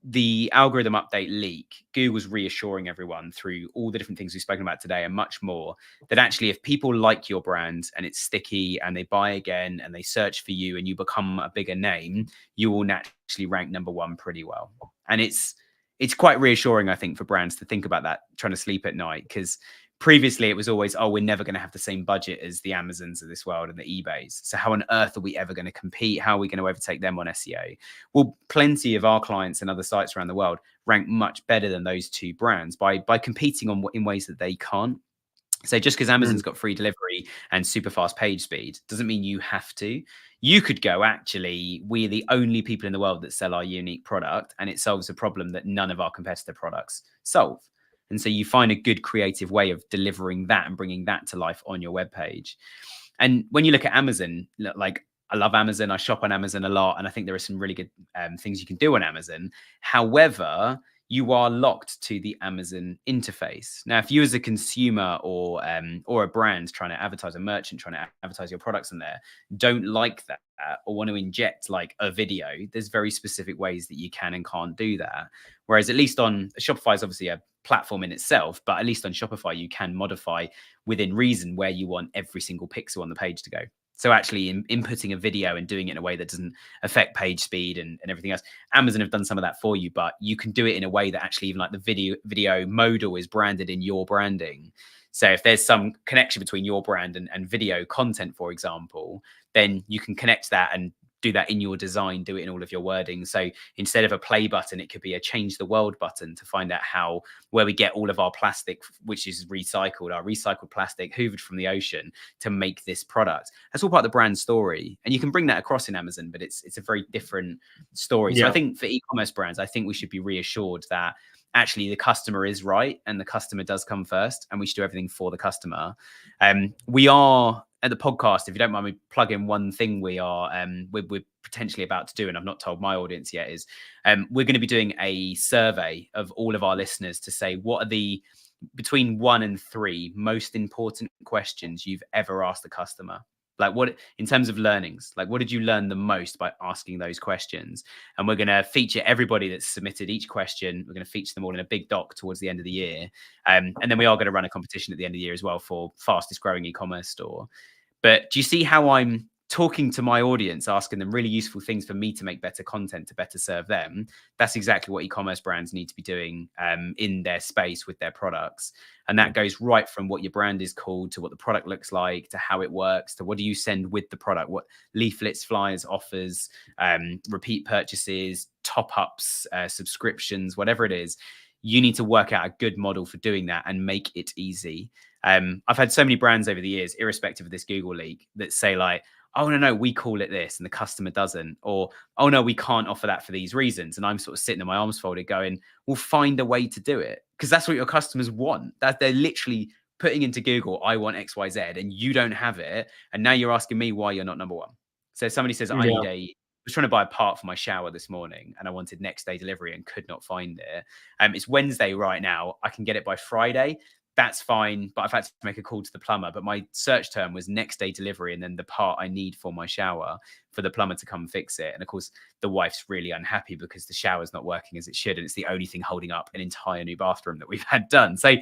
the algorithm update leak, Google's reassuring everyone through all the different things we've spoken about today and much more, that actually if people like your brand and it's sticky and they buy again and they search for you and you become a bigger name, you will naturally rank #1 pretty well. And it's quite reassuring, I think, for brands to think about that, trying to sleep at night, because previously it was always, oh, we're never going to have the same budget as the Amazons of this world and the eBays. So how on earth are we ever going to compete? How are we going to overtake them on SEO? Well, plenty of our clients and other sites around the world rank much better than those two brands by competing in ways that they can't. So just because Amazon's got free delivery and super fast page speed doesn't mean you have to. You could go, actually, we're the only people in the world that sell our unique product, and it solves a problem that none of our competitor products solve. And so you find a good creative way of delivering that and bringing that to life on your webpage. And when you look at Amazon, like, I love Amazon. I shop on Amazon a lot, and I think there are some really good things you can do on Amazon. However, you are locked to the Amazon interface. Now, if you as a consumer or a brand trying to advertise, a merchant trying to advertise your products in there, don't like that or want to inject like a video, there's very specific ways that you can and can't do that. Whereas at least on Shopify is obviously a platform in itself, but at least on Shopify, you can modify within reason where you want every single pixel on the page to go. So actually inputting a video and doing it in a way that doesn't affect page speed and everything else. Amazon have done some of that for you, but you can do it in a way that actually even like the video modal is branded in your branding. So if there's some connection between your brand and video content, for example, then you can connect that and do that in your design, do it in all of your wording. So instead of a play button, it could be a change the world button to find out where we get all of our plastic, which is recycled, our recycled plastic hoovered from the ocean to make this product. That's all part of the brand story. And you can bring that across in Amazon, but it's a very different story. Yeah. So I think for e-commerce brands, I think we should be reassured that actually the customer is right and the customer does come first, and we should do everything for the customer. We are at the podcast, if you don't mind me plugging one thing we're potentially about to do, and I've not told my audience yet, is we're going to be doing a survey of all of our listeners to say what are the between 1 and 3 most important questions you've ever asked a customer. Like, what in terms of learnings, like what did you learn the most by asking those questions? And we're going to feature everybody that's submitted each question. We're going to feature them all in a big doc towards the end of the year. And then we are going to run a competition at the end of the year as well for fastest growing e-commerce store. But do you see how I'm talking to my audience, asking them really useful things for me to make better content to better serve them? That's exactly what e-commerce brands need to be doing in their space with their products. And that goes right from what your brand is called, to what the product looks like, to how it works, to what do you send with the product, what leaflets, flyers, offers, repeat purchases, top-ups, subscriptions, whatever it is. You need to work out a good model for doing that and make it easy. I've had so many brands over the years, irrespective of this Google leak, that say like, oh, no, we call it this and the customer doesn't. Or, oh, no, we can't offer that for these reasons. And I'm sort of sitting in my arms folded going, we'll find a way to do it. Because that's what your customers want. That they're literally putting into Google, I want X, Y, Z, and you don't have it. And now you're asking me why you're not number one. So somebody says, I was trying to buy a part for my shower this morning and I wanted next day delivery and could not find it. It's Wednesday right now. I can get it by Friday. That's fine, but I've had to make a call to the plumber. But my search term was next day delivery and then the part I need for my shower for the plumber to come fix it. And of course, the wife's really unhappy because the shower's not working as it should. And it's the only thing holding up an entire new bathroom that we've had done. So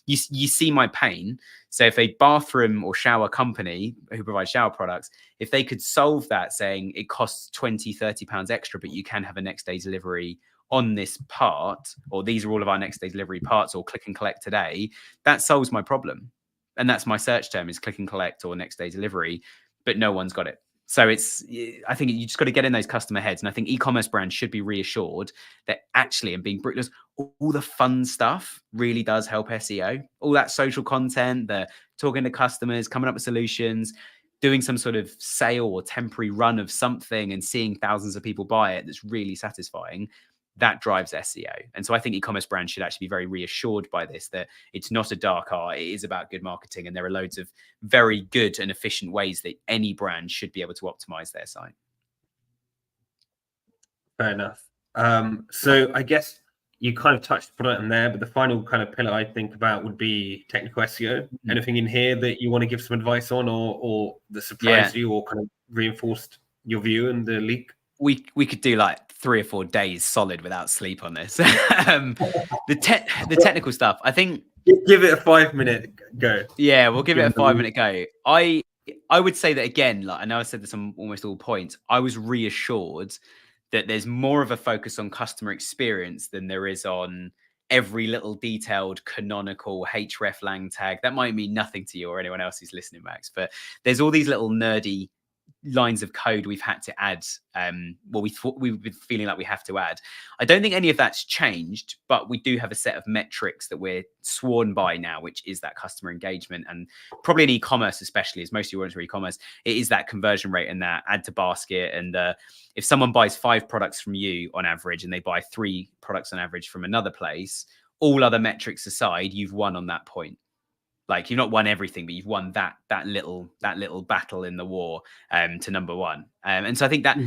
you see my pain. So if a bathroom or shower company who provides shower products, if they could solve that, saying it costs 20, 30 pounds extra, but you can have a next day delivery on this part, or these are all of our next day delivery parts, or click and collect today, that solves my problem. And that's my search term, is click and collect or next day delivery, but no one's got it. So I think you just got to get in those customer heads. And I think e-commerce brands should be reassured that actually, and being brutal, all the fun stuff really does help SEO. All that social content, the talking to customers, coming up with solutions, doing some sort of sale or temporary run of something and seeing thousands of people buy it, that's really satisfying. That drives SEO. And so I think e-commerce brands should actually be very reassured by this, that it's not a dark art. It is about good marketing. And there are loads of very good and efficient ways that any brand should be able to optimize their site. Fair enough. So I guess you kind of touched upon it in there, but the final kind of pillar I think about would be technical SEO. Anything in here that you want to give some advice on, or that surprised you or kind of reinforced your view in the leak? We could do like 3 or 4 days solid without sleep on this. The technical stuff, I think. Give it a 5-minute go. Yeah, we'll give it a 5-minute go. I would say that again, like I know I said this on almost all points, I was reassured that there's more of a focus on customer experience than there is on every little detailed canonical href lang tag. That might mean nothing to you or anyone else who's listening, Max, but there's all these little nerdy lines of code we've had to add. We've been feeling like we have to add. I don't think any of that's changed, but we do have a set of metrics that we're sworn by now, which is that customer engagement. And probably in e-commerce, especially, as most of you want to e-commerce, it is that conversion rate and that add to basket. And if someone buys 5 products from you on average and they buy 3 products on average from another place, all other metrics aside, you've won on that point. Like, you've not won everything, but you've won that little battle in the war to number one. And so I think that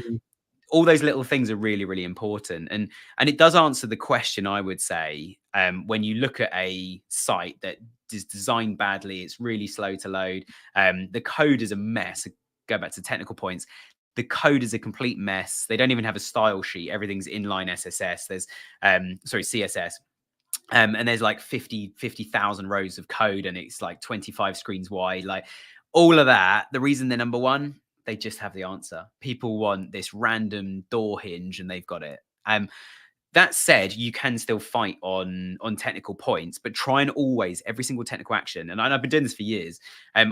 all those little things are really, really important. And it does answer the question, I would say, when you look at a site that is designed badly, it's really slow to load. The code is a mess. Go back to technical points. The code is a complete mess. They don't even have a style sheet. Everything's inline SSS. There's CSS. And there's like 50,000 rows of code and it's like 25 screens wide, like all of that. The reason they're number one, they just have the answer. People want this random door hinge and they've got it. That said, you can still fight on technical points, but try and always, every single technical action, and I've been doing this for years,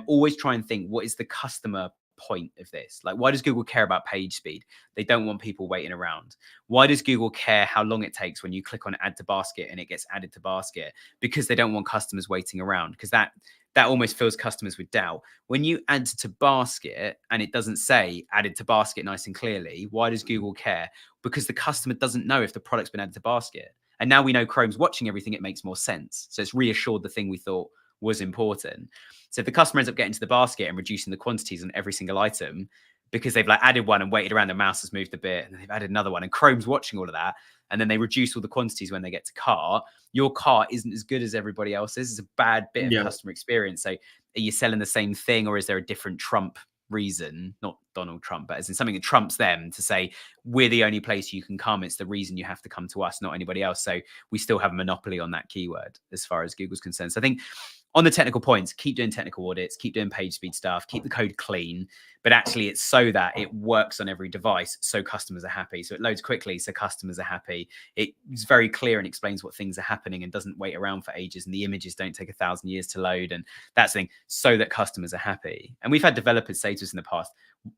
always try and think, what is the customer point of this? Like, why does Google care about page speed? They don't want people waiting around. Why does Google care how long it takes when you click on add to basket and it gets added to basket? Because they don't want customers waiting around, because that almost fills customers with doubt. When you add to basket and it doesn't say added to basket nice and clearly, why does Google care? Because the customer doesn't know if the product's been added to basket. And now we know Chrome's watching everything, it makes more sense. So it's reassured the thing we thought was important. So if the customer ends up getting to the basket and reducing the quantities on every single item because they've like added one and waited around, the mouse has moved a bit, and then they've added another one and Chrome's watching all of that, and then they reduce all the quantities when they get to cart, your cart isn't as good as everybody else's. It's a bad bit of customer experience. So are you selling the same thing, or is there a different Trump reason, not Donald Trump, but as in something that trumps them to say, we're the only place you can come. It's the reason you have to come to us, not anybody else. So we still have a monopoly on that keyword as far as Google's concerned. So I think on the technical points, keep doing technical audits, keep doing page speed stuff, keep the code clean. But actually, it's so that it works on every device, so customers are happy. So it loads quickly, so customers are happy. It's very clear and explains what things are happening and doesn't wait around for ages. And the images don't take 1,000 years to load, and that's the thing, so that customers are happy. And we've had developers say to us in the past,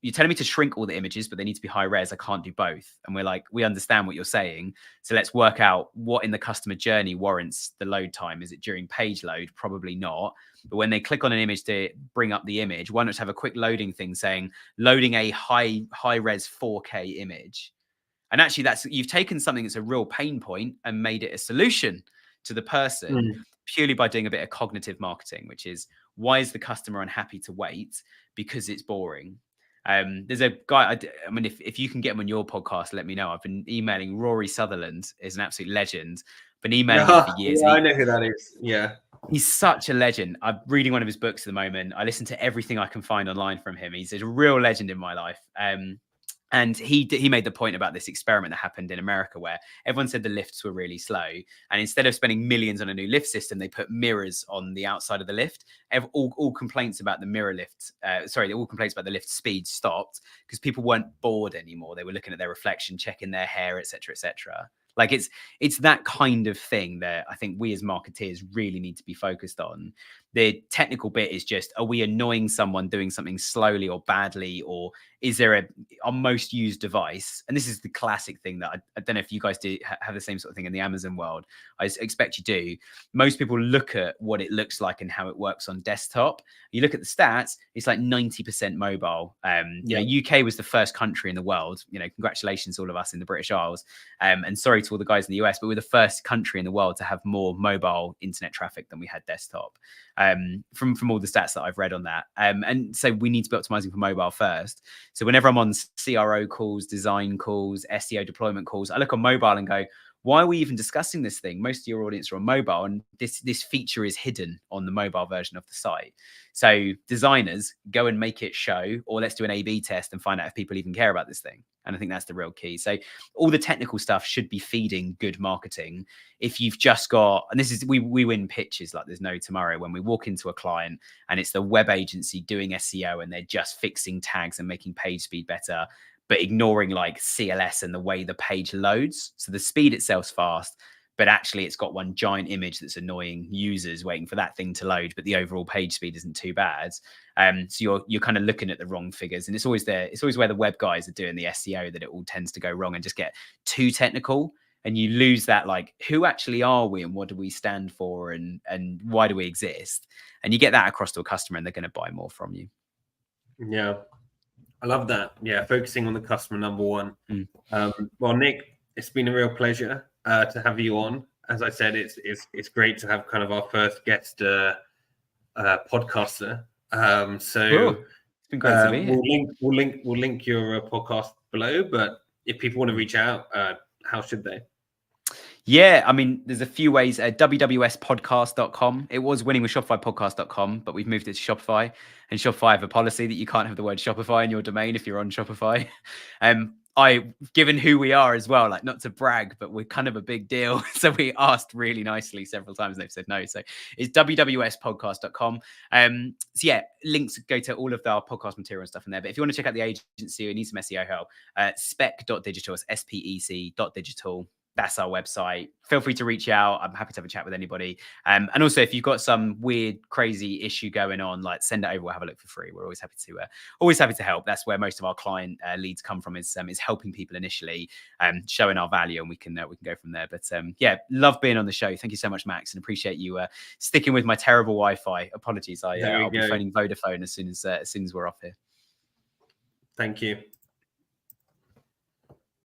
you're telling me to shrink all the images, but they need to be high res. I can't do both. And we're like, we understand what you're saying. So let's work out what in the customer journey warrants the load time. Is it during page load? Probably not. But when they click on an image to bring up the image, why not have a quick loading thing saying loading a high res 4K image? And actually, you've taken something that's a real pain point and made it a solution to the person purely by doing a bit of cognitive marketing, which is, why is the customer unhappy to wait? Because it's boring. There's a guy, I mean, if you can get him on your podcast, let me know. I've been emailing Rory Sutherland, is an absolute legend. Been emailing him for years. Yeah, I know who that is. Yeah. He's such a legend. I'm reading one of his books at the moment. I listen to everything I can find online from him. He's a real legend in my life. And he made the point about this experiment that happened in America where everyone said the lifts were really slow. And instead of spending millions on a new lift system, they put mirrors on the outside of the lift. All complaints about the mirror lift, all complaints about the lift speed stopped because people weren't bored anymore. They were looking at their reflection, checking their hair, etc., etc. Like it's that kind of thing that I think we as marketeers really need to be focused on. The technical bit is just, are we annoying someone doing something slowly or badly, or is there our most used device? And this is the classic thing that I don't know if you guys do have the same sort of thing in the Amazon world. I expect you do. Most people look at what it looks like and how it works on desktop. You look at the stats, it's like 90% mobile. You know, UK was the first country in the world. You know, congratulations all of us in the British Isles. And sorry to all the guys in the US, but we're the first country in the world to have more mobile internet traffic than we had desktop. From all the stats that I've read on that. And so we need to be optimizing for mobile first. So whenever I'm on CRO calls, design calls, SEO deployment calls, I look on mobile and go, why are we even discussing this thing? Most of your audience are on mobile, and this feature is hidden on the mobile version of the site. So designers, go and make it show, or let's do an A/B test and find out if people even care about this thing. And I think that's the real key. So all the technical stuff should be feeding good marketing. If you've just got, and this is, we win pitches like there's no tomorrow when we walk into a client and it's the web agency doing SEO and they're just fixing tags and making page speed better, but ignoring like CLS and the way the page loads. So the speed itself's fast, but actually it's got one giant image that's annoying users waiting for that thing to load, but the overall page speed isn't too bad. So you're kind of looking at the wrong figures, and it's always where the web guys are doing the SEO that it all tends to go wrong and just get too technical, and you lose that, like, who actually are we and what do we stand for and why do we exist? And you get that across to a customer and they're going to buy more from you. Yeah, I love that. Yeah, focusing on the customer, number one. Well, Nick, it's been a real pleasure to have you on. As I said, it's great to have kind of our first guest podcaster. So cool. It's been great to be here. We'll link your podcast below. But if people want to reach out, how should they? Yeah, I mean, there's a few ways. WWSpodcast.com. It was winning with ShopifyPodcast.com, but we've moved it to Shopify. And Shopify have a policy that you can't have the word Shopify in your domain if you're on Shopify. Given who we are as well, like, not to brag, but we're kind of a big deal. So we asked really nicely several times and they've said no. So it's WWSpodcast.com. So yeah, links go to all of our podcast material and stuff in there. But if you want to check out the agency or need some SEO help, spec.digital, it's spec.digital. That's our website. Feel free to reach out. I'm happy to have a chat with anybody. And also, if you've got some weird, crazy issue going on, like, send it over. We'll have a look for free. We're always happy to help. That's where most of our client leads come from. Is helping people initially, showing our value, and we can go from there. But yeah, love being on the show. Thank you so much, Max, and appreciate you sticking with my terrible Wi-Fi. Apologies. I'll be phoning Vodafone as soon as we're off here. Thank you.